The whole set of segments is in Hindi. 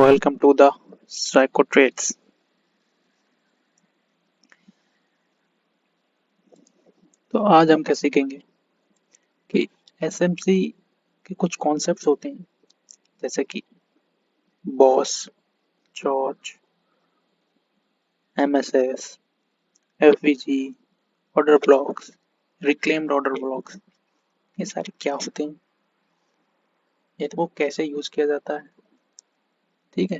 Welcome to the Psycho Trades. तो आज हम क्या सीखेंगे कि एसएमसी के कुछ कॉन्सेप्ट्स होते हैं, जैसे कि boss, George, MSS, FVG, order blocks, reclaimed order blocks. ये सारे क्या होते हैं, ये तो कैसे यूज किया जाता है। ठीक है,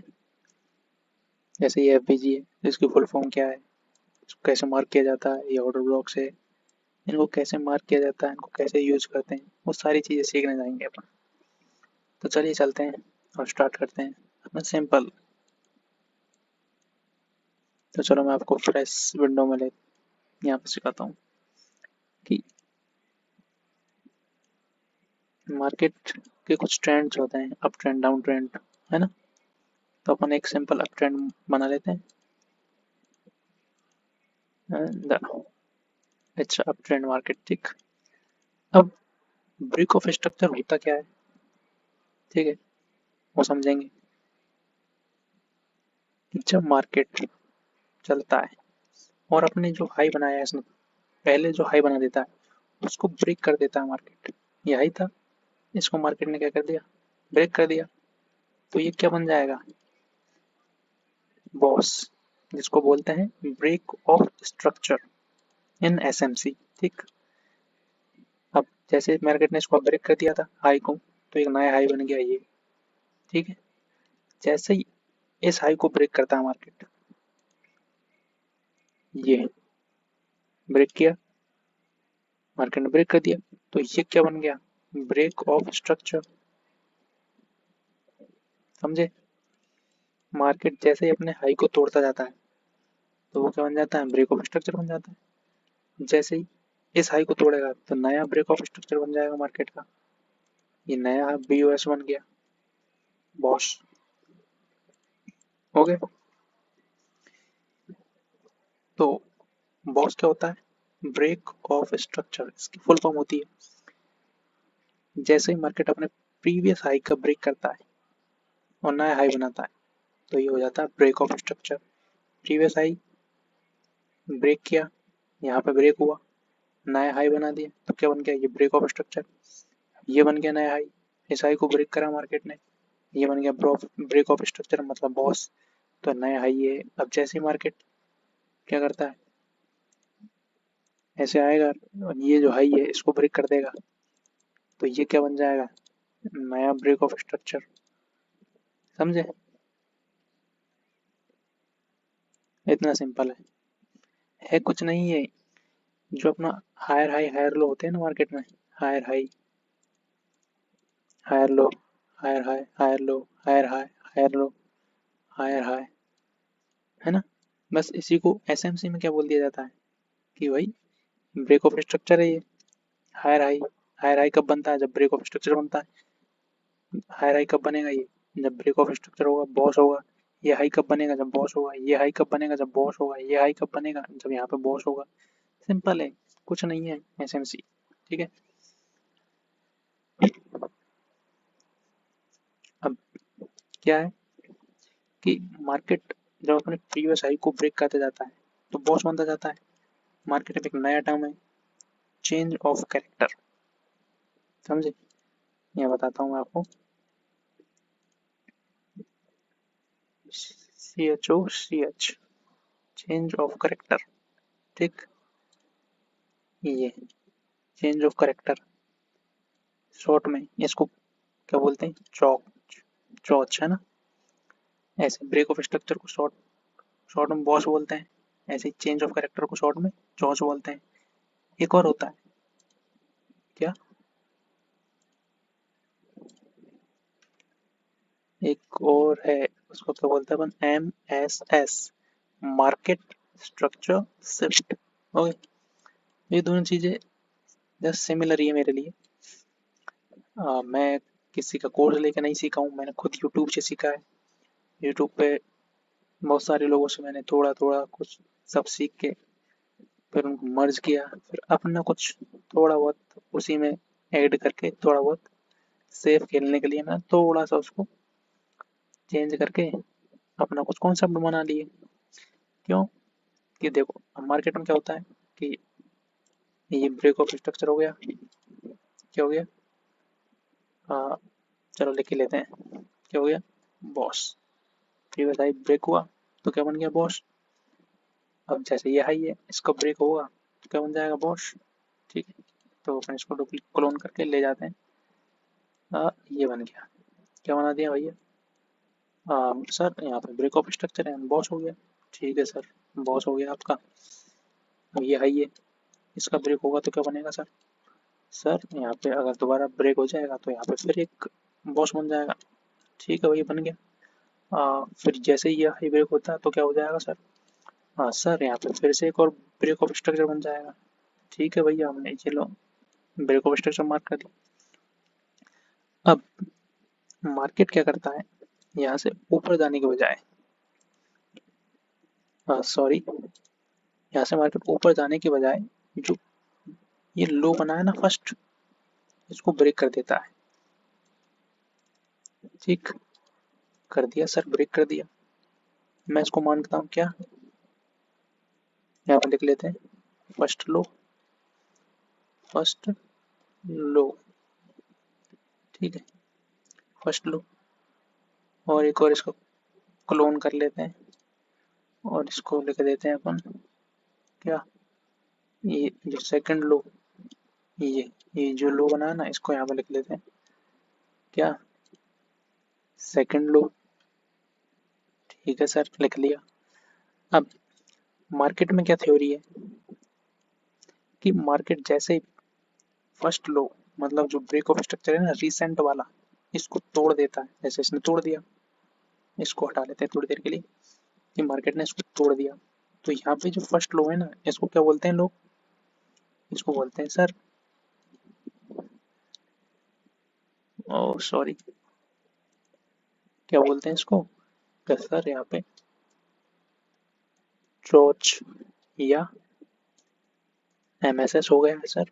जैसे ये एफवीजी है, इसकी फुल फॉर्म क्या है, इसको कैसे मार्क किया जाता है। ये ऑर्डर ब्लॉक्स है, इनको कैसे मार्क किया जाता है, इनको कैसे यूज करते हैं, वो सारी चीजें सीखने जाएंगे अपन। तो चलिए चलते हैं और स्टार्ट करते हैं अपना सिंपल। तो चलो मैं आपको फ्रेश विंडो में ले यहाँ पे सिखाता हूँ कि मार्केट के कुछ ट्रेंड्स होते हैं, अप ट्रेंड, डाउन ट्रेंड, है ना। तो अपन एक सिंपल अप ट्रेंड बना लेते हैं। इट्स अप ट्रेंड मार्केट, ठीक। अब ब्रेक ऑफ स्ट्रक्चर होता क्या है, ठीक है, वो समझेंगे। जब मार्केट चलता है और अपने जो हाई बनाया है इसने, पहले जो हाई बना देता है उसको ब्रेक कर देता है मार्केट। ये हाई था, इसको मार्केट ने क्या कर दिया, ब्रेक कर दिया। तो ये क्या बन जाएगा, बॉस, जिसको बोलते हैं break of structure in SMC, ठीक। अब जैसे मार्केट ने इसको ब्रेक कर दिया था हाई को, तो एक नया हाई बन गया ये, ठीक है। जैसे ही इस हाई को ब्रेक करता है मार्केट, ये ब्रेक किया, मार्केट ने ब्रेक कर दिया, तो ये क्या बन गया, ब्रेक ऑफ स्ट्रक्चर। समझे, मार्केट जैसे ही अपने हाई को तोड़ता जाता है तो वो क्या बन जाता है, ब्रेक ऑफ स्ट्रक्चर बन जाता है। जैसे ही इस हाई को तोड़ेगा तो नया ब्रेक ऑफ स्ट्रक्चर बन जाएगा मार्केट का, ये नया बीओएस बन गया, बॉस। हो गया। तो बॉस क्या होता है, ब्रेक ऑफ स्ट्रक्चर, इसकी फुल फॉर्म होती है जैसे ही मार्केट अपने प्रीवियस हाई का ब्रेक करता है और नया हाई बनाता है, तो ये हो जाता है break of structure. Previous high break किया, यहाँ पे ब्रेक हुआ, नया हाई बना दिया, तो क्या बन गया, ये ब्रेक ऑफ स्ट्रक्चर। ये बन गया नया हाई, इस हाई को ब्रेक करा मार्केट ने, ये बन गया ब्रेक ऑफ स्ट्रक्चर, मतलब बॉस। तो नया हाई है। अब जैसे ही मार्केट क्या करता है, ऐसे आएगा और ये जो हाई है इसको ब्रेक कर देगा, तो ये क्या बन जाएगा, नया ब्रेक ऑफ स्ट्रक्चर। समझे, इतना सिंपल है कुछ नहीं है। जो अपना हायर हाई हायर लो होते हैं ना मार्केट में, higher high higher low, higher high higher low, higher high higher low, higher high, है ना। बस इसी को एसएमसी में क्या बोल दिया जाता है कि भाई ब्रेक ऑफ स्ट्रक्चर है ये। हायर हाई, हायर हाई कब बनता है, जब ब्रेक ऑफ स्ट्रक्चर बनता है। हायर हाई कब बनेगा, ये जब ब्रेक ऑफ स्ट्रक्चर होगा, बॉस होगा। ये हाई कब बनेगा, जब बॉस होगा। ये हाई कब बनेगा, जब बॉस होगा। ये हाई कब बनेगा, जब यहाँ पे बॉस होगा। सिंपल है, कुछ नहीं है एसएमसी, ठीक है। अब क्या है कि मार्केट जब अपने प्रीवियस हाई को ब्रेक करते जाता है तो बॉस बनता जाता है। मार्केट में एक नया टर्म है, चेंज ऑफ कैरेक्टर। समझे, ये बताता हूँ मैं आपको। CHOCH, चेंज ऑफ करेक्टर, ठीक। ये चेंज ऑफ करेक्टर, शॉर्ट में इसको क्या बोलते हैं, चौक, चौच, है ना। ऐसे ब्रेक ऑफ स्ट्रक्चर को शॉर्ट शॉर्ट में बॉस बोलते हैं, ऐसे चेंज ऑफ करेक्टर को शॉर्ट में चौच बोलते हैं। एक और होता है, क्या, एक और है, उसको क्या बोलते हैं अपन, MSS, market structure shift. Okay, ये दोनों चीजें जस्ट सिमिलर ही है मेरे लिए। मैं किसी का कोर्स लेके नहीं सीखा हूँ, मैंने खुद यूट्यूब से सीखा है। यूट्यूब पे बहुत सारे लोगों से मैंने थोड़ा थोड़ा कुछ सब सीख के फिर उनको मर्ज किया, फिर अपना कुछ थोड़ा बहुत उसी में ऐड करके, थोड़ा बहुत सेफ खेलने के लिए मैं थोड़ा सा उसको चेंज करके अपना कुछ कॉन्सेप्ट बना लिए। क्यों? कि देखो अब मार्केट में क्या होता है कि ये ब्रेक ऑफ स्ट्रक्चर हो गया। क्या हो गया? चलो लिख के लेते हैं। क्या हो गया? बॉस। प्रीवियस हाई ब्रेक हुआ तो क्या बन गया? बॉस। अब जैसे ये हाई है इसका ब्रेक होगा तो क्या बन जाएगा? बॉस। ठीक है, तो अपन इसको डुप्लीकेट क्लोन करके ले जाते हैं। ये बन गया। क्या बना दिया भैया? सर यहाँ पे ब्रेक ऑफ स्ट्रक्चर है, बॉस हो गया। ठीक है सर, बॉस हो गया आपका। अब ये हाई है, इसका ब्रेक होगा तो क्या बनेगा सर? सर यहाँ पे अगर दोबारा ब्रेक हो जाएगा तो यहाँ पे फिर एक बॉस बन जाएगा। ठीक है भैया, बन गया। फिर जैसे ही ये हाई ब्रेक होता है तो क्या हो जाएगा सर? हाँ सर, यहाँ पे फिर से एक और ब्रेक ऑफ स्ट्रक्चर बन जाएगा। ठीक है भैया, हमने चलो ब्रेक ऑफ स्ट्रक्चर मार्क कर दिया। अब मार्केट क्या करता है, यहाँ से ऊपर जाने के बजाय, सॉरी, यहाँ से मार्केट ऊपर जाने के बजाय जो ये लो बना है ना फर्स्ट, इसको ब्रेक कर देता है। ठीक, कर दिया सर, ब्रेक कर दिया। मैं इसको मानता हूँ क्या, यहाँ पर लिख लेते हैं फर्स्ट लो, फर्स्ट लो। ठीक है, फर्स्ट लो। और एक और इसको क्लोन कर लेते हैं और इसको लिख देते हैं अपन क्या, ये जो सेकंड लो, ये जो लो बना है ना इसको यहाँ पर लिख लेते हैं क्या, सेकंड लो। ठीक है सर, लिख लिया। अब मार्केट में क्या थ्योरी है कि मार्केट जैसे ही फर्स्ट लो, मतलब जो ब्रेक ऑफ स्ट्रक्चर है ना रिसेंट वाला, इसको तोड़ देता है, जैसे इसने तोड़ दिया, इसको हटा लेते हैं थोड़ी देर के लिए कि मार्केट ने इसको तोड़ दिया, तो यहाँ पे जो फर्स्ट लो है ना इसको क्या बोलते हैं लोग? इसको बोलते हैं सर, ओ सॉरी, क्या बोलते हैं इसको? क्या सर यहाँ पे ट्रोच या एमएसएस हो गया है सर।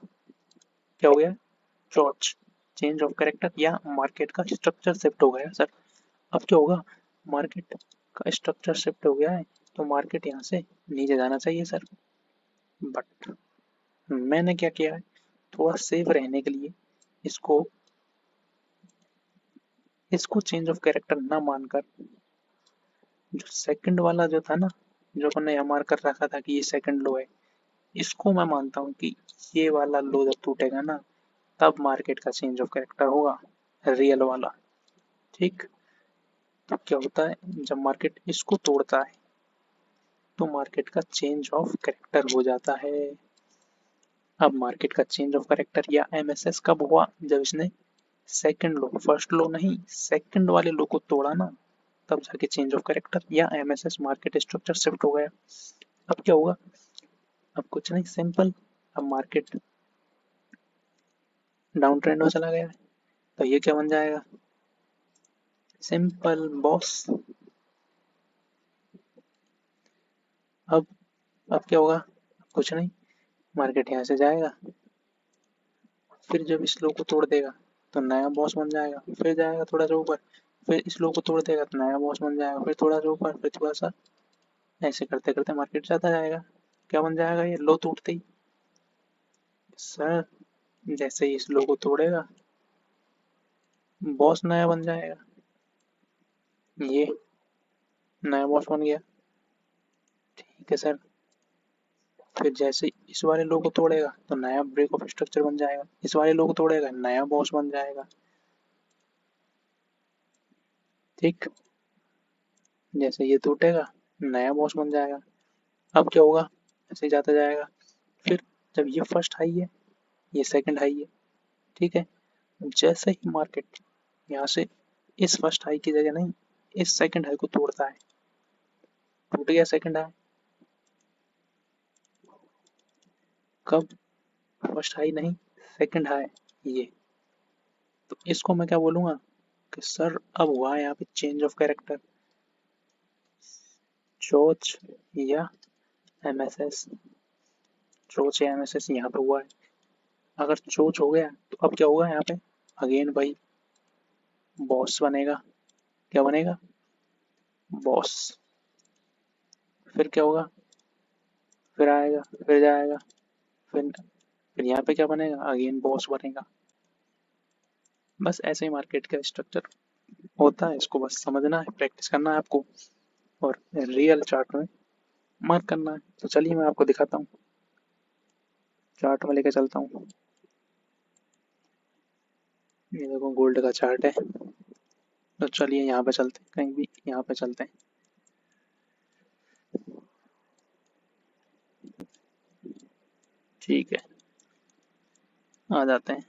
क्या हो गया? ट्रोच, चेंज ऑफ कैरेक्टर, या मार्केट का स्ट्रक्चर शिफ्ट हो गया सर। अब क्या होगा, मार्केट का स्ट्रक्चर शिफ्ट हो गया है तो मार्केट यहाँ से नीचे जाना चाहिए सर। बट मैंने क्या किया है, थोड़ा सेफ रहने के लिए इसको इसको चेंज ऑफ कैरेक्टर ना मानकर, जो सेकंड वाला जो था ना, जो हमने यहाँ मार्क कर रखा था कि ये सेकंड लो है, इसको मैं मानता हूँ कि ये वाला लो जब टूटेगा ना तब मार्केट का चेंज ऑफ कैरेक्टर होगा, रियल वाला। ठीक, तो क्या होता है जब मार्केट इसको तोड़ता है तो मार्केट का चेंज ऑफ कैरेक्टर हो जाता है। अब मार्केट का चेंज ऑफ कैरेक्टर या एमएसएस कब हुआ? जब इसने सेकंड लो, फर्स्ट लो नहीं, सेकंड वाले लो को तोड़ा ना, तब जाके चेंज ऑफ कैरेक्टर या एमएसएस मार्केट स्ट्रक्चर शिफ्ट हो गया। अब क्या होगा? अब कुछ नहीं, सिंपल। अब मार्केट डाउन ट्रेंड में चला गया है तो ये क्या बन जाएगा? Simple boss. अब अब क्या होगा? कुछ नहीं, मार्केट यहाँ से जाएगा, फिर जब इस लो को तोड़ देगा तो नया बॉस बन जाएगा, फिर जाएगा थोड़ा सा ऊपर, फिर इस लो को तोड़ देगा तो नया बॉस बन जाएगा, फिर थोड़ा सा ऊपर, फिर थोड़ा सा, ऐसे करते करते मार्केट जाता जाएगा। क्या बन जाएगा ये लो टूटते ही? सर जैसे ही इस लो को तोड़ेगा बॉस नया बन जाएगा, ये नया बॉस बन गया। ठीक है सर, फिर जैसे इस वाले लो को तोड़ेगा तो नया ब्रेक ऑफ स्ट्रक्चर बन जाएगा, इस वाले लो को तोड़ेगा नया बॉस बन जाएगा। ठीक, जैसे ये टूटेगा नया बॉस बन जाएगा। अब क्या होगा, ऐसे ही जाता जाएगा। फिर जब ये फर्स्ट हाई है, ये सेकंड हाई है, ठीक है, जैसे ही मार्केट यहाँ से इस फर्स्ट हाई की जगह नहीं, इस सेकंड हाई को तोड़ता है, टूट गया सेकंड हाई। कब? फर्स्ट हाई नहीं, सेकंड हाई, ये। तो इसको मैं क्या बोलूंगा कि सर अब हुआ है यहाँ पे चेंज ऑफ कैरेक्टर, चोच या एमएसएस। चोच या एमएसएस यहाँ पे हुआ है। अगर चोच हो गया तो अब क्या होगा यहाँ पे? अगेन भाई बॉस बनेगा। क्या बनेगा? बॉस। फिर क्या होगा, फिर आएगा, फिर जाएगा, फिर यहाँ पे क्या बनेगा, अगेन बॉस बनेगा। बस ऐसे ही मार्केट का स्ट्रक्चर होता है, इसको बस समझना है, प्रैक्टिस करना है आपको और रियल चार्ट में मार्क करना है। तो चलिए मैं आपको दिखाता हूँ, चार्ट में लेकर चलता हूँ। ये देखो गोल्ड का चार्ट है, तो चलिए यहाँ पे चलते हैं, कहीं भी यहाँ पे चलते हैं। ठीक है, आ जाते हैं।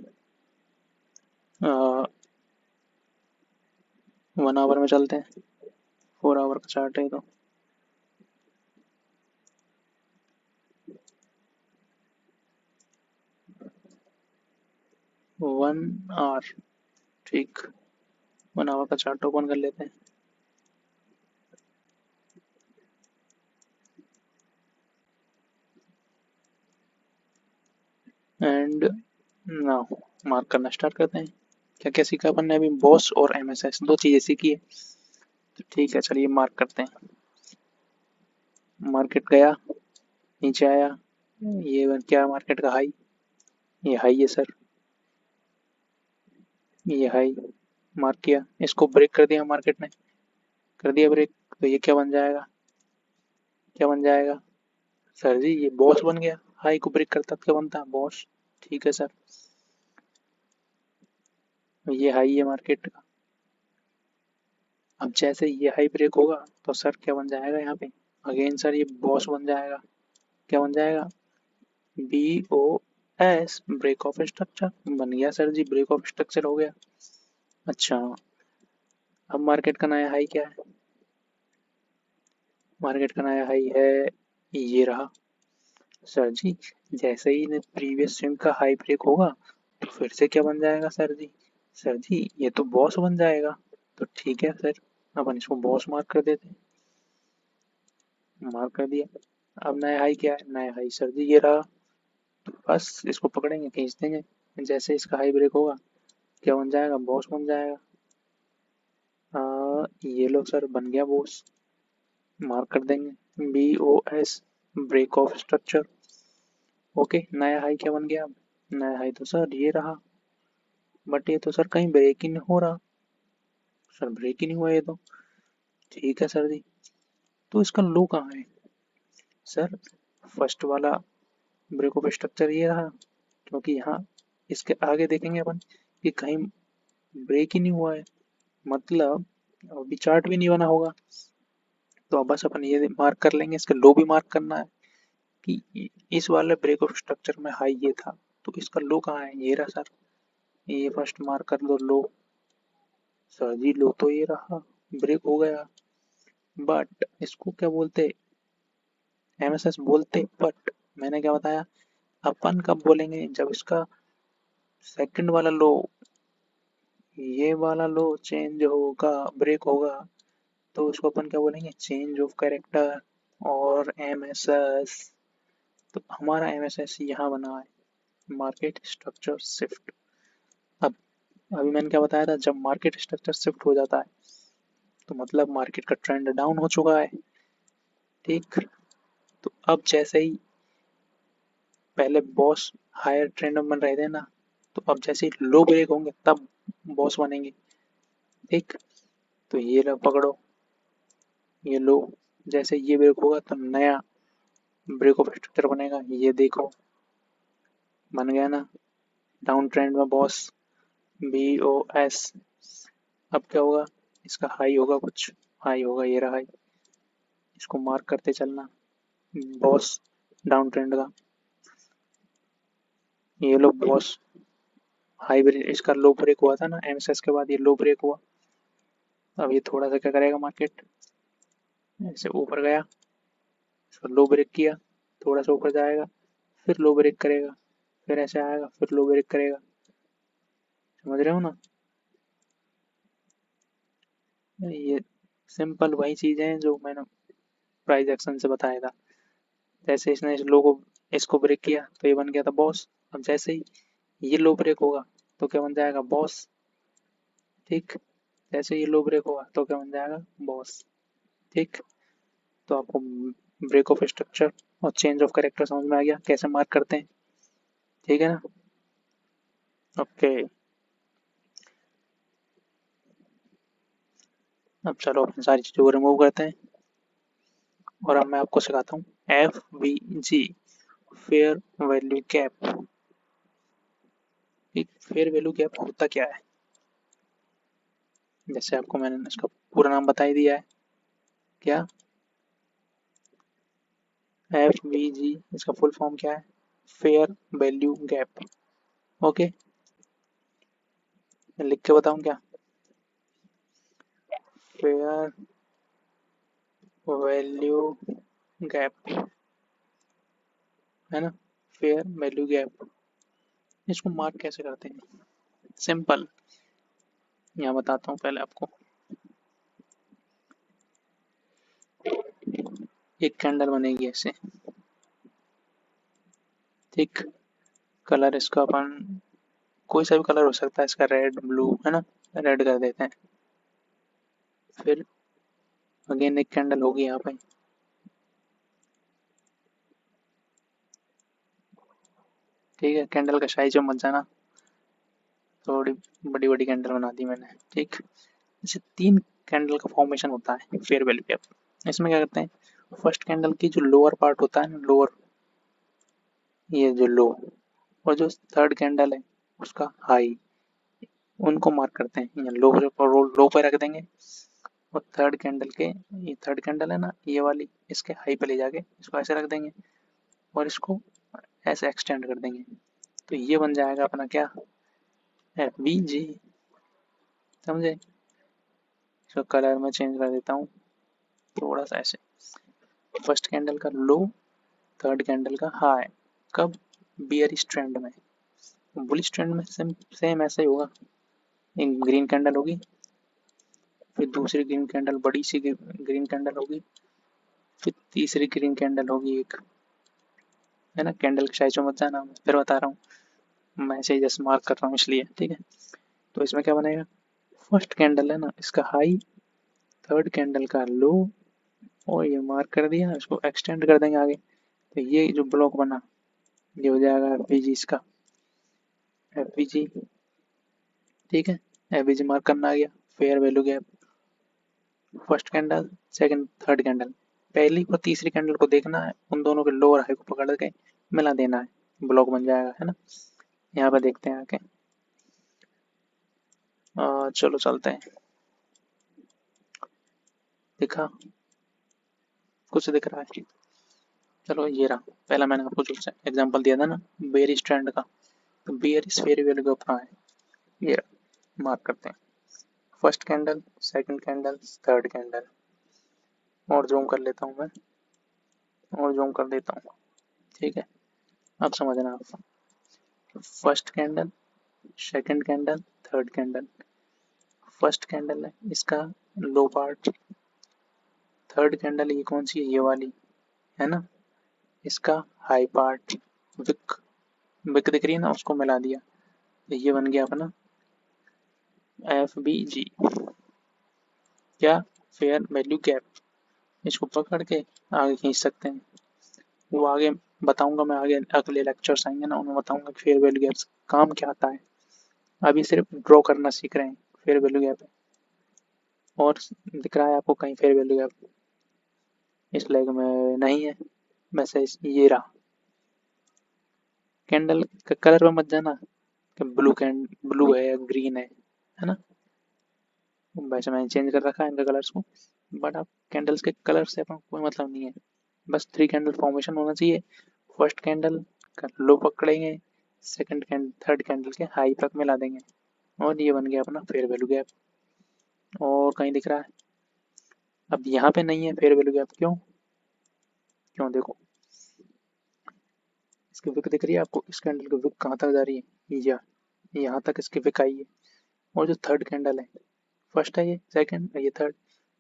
1 आवर में चलते हैं, 4 आवर का चार्ट है तो। 1 आवर, ठीक। 1 आवर का चार्ट ओपन कर लेते हैं। एंड नाउ मार्क करना स्टार्ट करते हैं। क्या क्या सीखा अपन ने अभी, बॉस और एमएसएस, दो चीजें सीखी है। तो ठीक है, चलिए मार्क करते हैं। मार्केट गया, नीचे आया, ये क्या मार्केट का हाई, ये हाई है सर, ये हाई मार्क किया, इसको ब्रेक कर दिया मार्केट ने, कर दिया ब्रेक, तो ये क्या बन जाएगा, क्या बन जाएगा सर जी, ये बॉस बन गया। हाई को ब्रेक करता तो क्या बनता है, बॉस। ठीक है सर, ये हाई है मार्केट का। अब जैसे ये हाई ब्रेक होगा तो सर क्या बन जाएगा यहाँ पे, अगेन सर ये बॉस बन जाएगा। क्या बन जाएगा, B O S, break of structure बन गया सर जी, ब्रेक ऑफ स्ट्रक्चर हो गया। अच्छा, अब मार्केट का नया हाई क्या है, मार्केट का नया हाई है, ये रहा सर जी। जैसे ही प्रीवियस स्विंग का हाई ब्रेक होगा तो फिर से क्या बन जाएगा सर जी, सर जी ये तो बॉस बन जाएगा। तो ठीक है सर, अपन इसको बॉस मार्क कर देते हैं, मार्क कर दिया। अब नया हाई क्या है, नया हाई सर जी ये रहा। तो बस इसको पकड़ेंगे, खींच देंगे, जैसे इसका हाई ब्रेक होगा क्या बन जाएगा, बॉस बन जाएगा। ये लो सर, बन गया बॉस, मार्क कर देंगे, B O S, break of structure. Okay, नया हाई क्या बन गया, अब नया हाई तो सर ये रहा, बट ये तो सर कहीं ब्रेक ही नहीं हो रहा, सर ब्रेक ही नहीं हुआ ये तो। ठीक है सर जी, तो इसका लो कहाँ है सर, फर्स्ट वाला ब्रेक ऑफ स्ट्रक्चर ये रहा, क्योंकि यहाँ इसके आगे देखेंगे अपन कि कहीं ब्रेक ही नहीं हुआ है, मतलब अभी चार्ट भी नहीं बना होगा। तो अब बस अपन ये मार्क कर लेंगे, इसका लो भी मार्क करना है कि इस वाले ब्रेक ऑफ स्ट्रक्चर में हाई ये था, तो इसका लो कहाँ है, ये रहा सर, ये फर्स्ट मार्क कर दो लो। सर जी लो तो ये रहा, ब्रेक हो गया, बट इसको क्या बोलते, एमएसएस बोलते, बट मैंने क्या बताया, अपन कब बोलेंगे, जब इसका सेकंड वाला लो, ये वाला लो चेंज होगा, ब्रेक होगा, तो उसको अपन क्या बोलेंगे, चेंज ऑफ कैरेक्टर और एमएसएस। तो हमारा एमएसएस यहाँ बना है, मार्केट स्ट्रक्चर शिफ्ट। अब अभी मैंने क्या बताया था, जब मार्केट स्ट्रक्चर शिफ्ट हो जाता है तो मतलब मार्केट का ट्रेंड डाउन हो चुका है। ठीक, तो अब जैसे ही पहले बॉस हायर ट्रेंड में बन रहे थे ना, तो अब जैसे ही लो ब्रेक होंगे तब बॉस बनेंगे। ठीक, तो ये लो पकड़ो, ये लो, जैसे ये ब्रेक होगा तो नया ब्रेक ऑफ स्ट्रक्चर बनेगा, ये देखो बन गया ना, डाउन ट्रेंड में बॉस, बी ओ एस। अब क्या होगा, इसका हाई होगा, कुछ हाई होगा, ये रहा हाई, इसको मार्क करते चलना, बॉस डाउन ट्रेंड का, ये लो बॉस, हाई ब्रेक, इसका लो ब्रेक हुआ था ना एमएसएस के बाद, ये लो ब्रेक हुआ। अब ये थोड़ा सा क्या करेगा मार्केट, ऐसे ऊपर गया, इसका लो ब्रेक किया, थोड़ा सा ऊपर जाएगा, फिर लो ब्रेक करेगा, फिर ऐसे आएगा, फिर लो ब्रेक करेगा। समझ रहे हो ना, ये सिंपल वही चीजें हैं जो मैंने प्राइस एक्शन से बताया था। जैसे इसने इस लो को, इसको ब्रेक किया तो ये बन गया था बॉस। अब जैसे ही ये लो ब्रेक होगा तो क्या बन जाएगा, बॉस। ठीक, जैसे ये लो ब्रेक होगा तो क्या बन जाएगा, बॉस। ठीक, तो आपको ब्रेक ऑफ स्ट्रक्चर और चेंज ऑफ कैरेक्टर समझ में आ गया कैसे मार्क करते हैं, ठीक है ना। ओके, अब चलो अपनी सारी चीज़ों को रिमूव करते हैं और अब मैं आपको सिखाता हूँ FVG, फेयर वैल्यू गैप। एक फेयर वैल्यू गैप होता क्या है, जैसे आपको मैंने इसका पूरा नाम बता ही दिया है, क्या FVG, इसका फुल फॉर्म क्या है, फेयर वैल्यू गैप। ओके, मैं लिख के बताऊँ क्या, फेयर वैल्यू गैप, है ना, फेयर वैल्यू गैप। इसको मार्क कैसे करते हैं, सिंपल, यहाँ बताता हूँ पहले आपको। एक कैंडल बनेगी ऐसे, ठीक, कलर इसका अपन कोई सा भी कलर हो सकता है, इसका रेड ब्लू, है ना, रेड कर देते हैं। फिर अगेन एक कैंडल होगी यहाँ पे, ठीक है, कैंडल का साइज मत जाना, थोड़ी बड़ी बड़ी कैंडल बना दी मैंने, ठीक। इसे तीन कैंडल का फॉर्मेशन होता है फेयर वैल्यू गैप। इसमें क्या करते हैं, फर्स्ट कैंडल की जो लोअर पार्ट होता है ना, लोअर, ये जो लो, और जो थर्ड कैंडल है उसका हाई, उनको मार्क करते हैं, या लो, लो पे रख देंगे, और थर्ड कैंडल के, ये थर्ड कैंडल है ना ये वाली, इसके हाई पे ले जाके इसको ऐसे रख देंगे और इसको ऐसे एक्सटेंड कर देंगे, तो ये बन जाएगा अपना क्या, FVG, समझे। इसका कलर मैं चेंज कर देता हूँ थोड़ा सा ऐसे, फर्स्ट कैंडल का लो, थर्ड कैंडल का हाई, कब, बियर स्ट्रैंड में, बुल स्ट्रैंड में सेम सेम ऐसा ही होगा, एक ग्रीन कैंडल होगी, फिर दूसरी ग्रीन कैंडल, बड़ी सी ग्रीन कैंडल होगी, फिर तीसरी ग्रीन कैंडल होगी एक, है ना, कैंडल की साइज मत जाना, फिर बता रहा हूँ मैं, ऐसे ही जस्ट मार्क कर रहा हूँ इसलिए, ठीक है। तो इसमें क्या बनेगा, फर्स्ट कैंडल है ना इसका हाई, थर्ड कैंडल का लो, और ये मार्क कर दिया, इसको एक्सटेंड कर देंगे आगे, तो ये जो ब्लॉक बना ये हो जाएगा FVG इसका, FVG, ठीक है। FVG मार्क करना आ गया, fair value gap, first candle, second, third candle, पहली और तीसरी कैंडल को देखना है, उन दोनों के लो और हाई को पकड़ के मिला देना है, ब्लॉक बन जाएगा, है ना। यहाँ पर देखते हैं आके, चलो चलते हैं, दिखा, कुछ दिख रहा है, चलो ये रहा, पहला मैंने आपको जो एग्जांपल दिया था ना बेयर स्ट्रैंड का, तो बेयर फेयर वैल्यू गैप कहाँ है, ये रहा, मार्क करते हैं, first candle, second candle, third candle, और जूम कर लेता हूँ मैं, और जूम कर देता हूँ, ठीक है। अब समझना आप, first candle, second candle, third candle, first candle है इसका लो पार्ट, थर्ड कैंडल ये कौन सी है, ये वाली, है ना, इसका हाई पार्ट, विक, विक दिख रही है ना, उसको मिला दिया, तो ये बन गया अपना FVG, क्या, फेयर वैल्यू गैप। इसको पकड़ के आगे खींच सकते हैं, वो आगे बताऊंगा मैं, आगे अगले लेक्चर्स आएंगे ना, उनमें बताऊंगा कि फेयर वैल्यू गैप काम क्या आता है, अभी सिर्फ ड्रॉ करना सीख रहे हैं फेयर वैल्यू गैप। और दिख रहा है आपको कहीं फेयर वैल्यू गैप, इस लेग में नहीं है, मैसेज ये रहा, कैंडल का कलर में मत जाना कि ब्लू है या ग्रीन है ना, वैसे मैंने चेंज कर रखा है इनका कलर्स को, बट आप कैंडल्स के कलर से अपना कोई मतलब नहीं है, बस थ्री कैंडल फॉर्मेशन होना चाहिए, फर्स्ट कैंडल का लो पकड़ेंगे, सेकंड कैंडल, थर्ड कैंडल के हाई तक मिला देंगे, और ये बन गया अपना फेयर वैल्यू गैप। और कहीं दिख रहा है, अब यहाँ पे नहीं है फेयर वैल्यू गैप, क्यों, क्यों देखो, इसकी विक दिख रही है आपको, इस कैंडल की विक कहाँ तक जा रही है, यहाँ तक इसकी विक आई है, और जो थर्ड कैंडल है, फर्स्ट है ये, सेकंड है ये, थर्ड,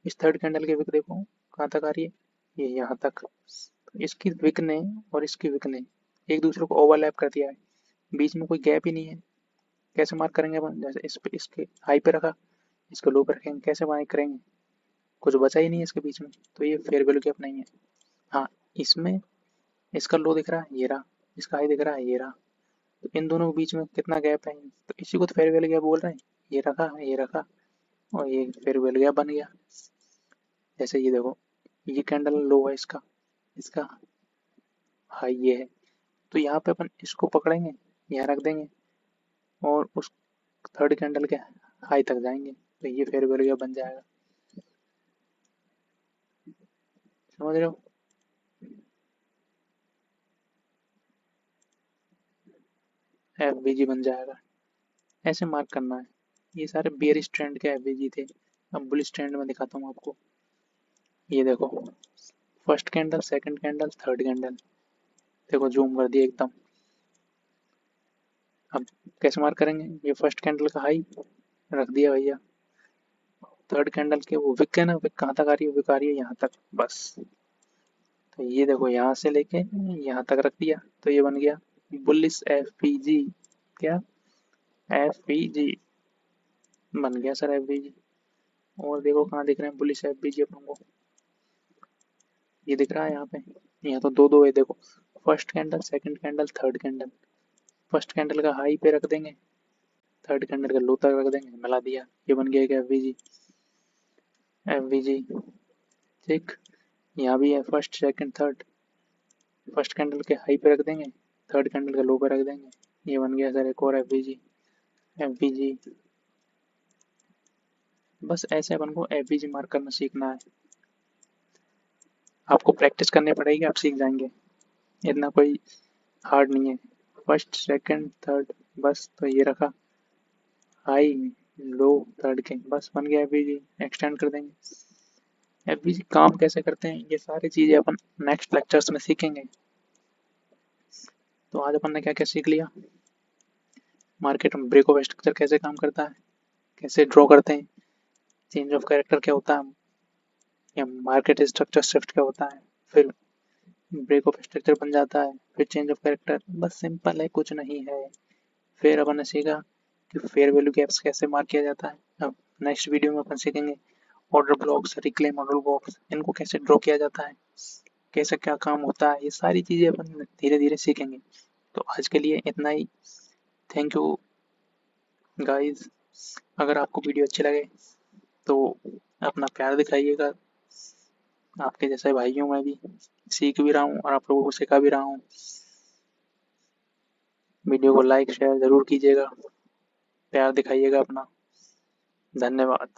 इस थर्ड कैंडल की विक देखो कहाँ तक आ रही है, ये यहाँ तक, इसकी विक ने और इसकी विक ने एक दूसरे को ओवरलैप कर दिया है, बीच में कोई गैप ही नहीं है, कैसे मार्क करेंगे अपन, जैसे इस पे इसके हाई पे रखा, इसको लो पे रखेंगे, कैसे मार्क करेंगे, कुछ बचा ही नहीं है इसके बीच में, तो ये फेयर वैल्यू गैप नहीं है। हाँ, इसमें इसका लो दिख रहा है, ये रहा, इसका हाई दिख रहा है, ये रहा, तो इन दोनों के बीच में कितना गैप है, तो इसी को तो फेयर वैल्यू गैप बोल रहे हैं। ये रखा और ये फेयर वैल्यू गैप बन गया। जैसे ये देखो, ये कैंडल लो है इसका, इसका हाई ये है, तो यहाँ पे अपन इसको पकड़ेंगे, यहाँ रख देंगे और उस थर्ड कैंडल के हाई तक जाएंगे, तो ये फेयर वैल्यू गैप बन जाएगा। समझ रहे हो? एफबीजी बन जाएगा। ऐसे मार्क करना है। ये सारे बेयरिश ट्रेंड के एफबीजी थे। अब बुलिश ट्रेंड में दिखाता हूँ आपको। ये देखो, first candle, second candle, third candle, देखो जूम कर दिया एकदम। अब कैसे मार्क करेंगे, ये फर्स्ट कैंडल का हाई रख दिया भैया, थर्ड कैंडल के वो विक है ना, विक कहाँ तक आ रही है, विक आ रही है यहाँ तक बस। तो ये देखो यहाँ से लेके यहाँ तक रख दिया, तो ये बन गया बुलिश एफबीजी। क्या? एफबीजी बन गया सर, एफबीजी। और देखो कहाँ दिख रहे हैं बुलिश एफबीजी अपन को, ये दिख रहा है यहाँ पे। यहाँ तो दो दो है देखो, first candle, second candle, third candle. First candle का हाई पे रख देंगे, थर्ड कैंडल का लो तक रख देंगे, मिला दिया, ये बन गया एक एफबीजी। एफबीजी ठीक। यहाँ भी है first second third, first candle के हाई पे रख देंगे, थर्ड कैंडल का लो पे रख देंगे, ये बन गया सर एक और एफबीजी। एफबीजी बस ऐसे अपन को एफबीजी मार्क करना सीखना है। आपको प्रैक्टिस करनी पड़ेगी, आप सीख जाएंगे, इतना कोई हार्ड नहीं है। फर्स्ट सेकंड थर्ड बस, तो ये रखा हाई लो थर्ड के, बस बन गया एफबीजी। एक्सटेंड कर देंगे। एफबीजी काम कैसे करते हैं, ये सारी चीजें अपन नेक्स्ट लेक्चर्स में सीखेंगे। तो आज अपन ने क्या क्या सीख लिया, मार्केट में ब्रेक ऑफ स्ट्रक्चर कैसे काम करता है, कैसे ड्रॉ करते हैं, चेंज ऑफ कैरेक्टर क्या होता है, या मार्केट स्ट्रक्चर शिफ्ट क्या होता है, फिर ब्रेक ऑफ स्ट्रक्चर बन जाता है, फिर चेंज ऑफ कैरेक्टर, बस सिंपल है, कुछ नहीं है। फिर अपन ने सीखा कि फेयर वैल्यू गैप्स कैसे मार्क किया जाता है। अब नेक्स्ट वीडियो में अपन सीखेंगे order blocks, reclaim order blocks, इनको कैसे ड्रॉ किया जाता है, कैसे क्या काम होता है, ये सारी चीजें अपन धीरे धीरे सीखेंगे। तो आज के लिए इतना ही। Thank you guys. अगर आपको वीडियो अच्छे लगे तो अपना प्यार दिखाइएगा, आपके जैसे भाई हूँ मैं भी, सीख भी रहा हूँ और आप लोगों को सिखा भी रहा हूँ। वीडियो को लाइक शेयर जरूर कीजिएगा, प्यार दिखाइएगा अपना। धन्यवाद।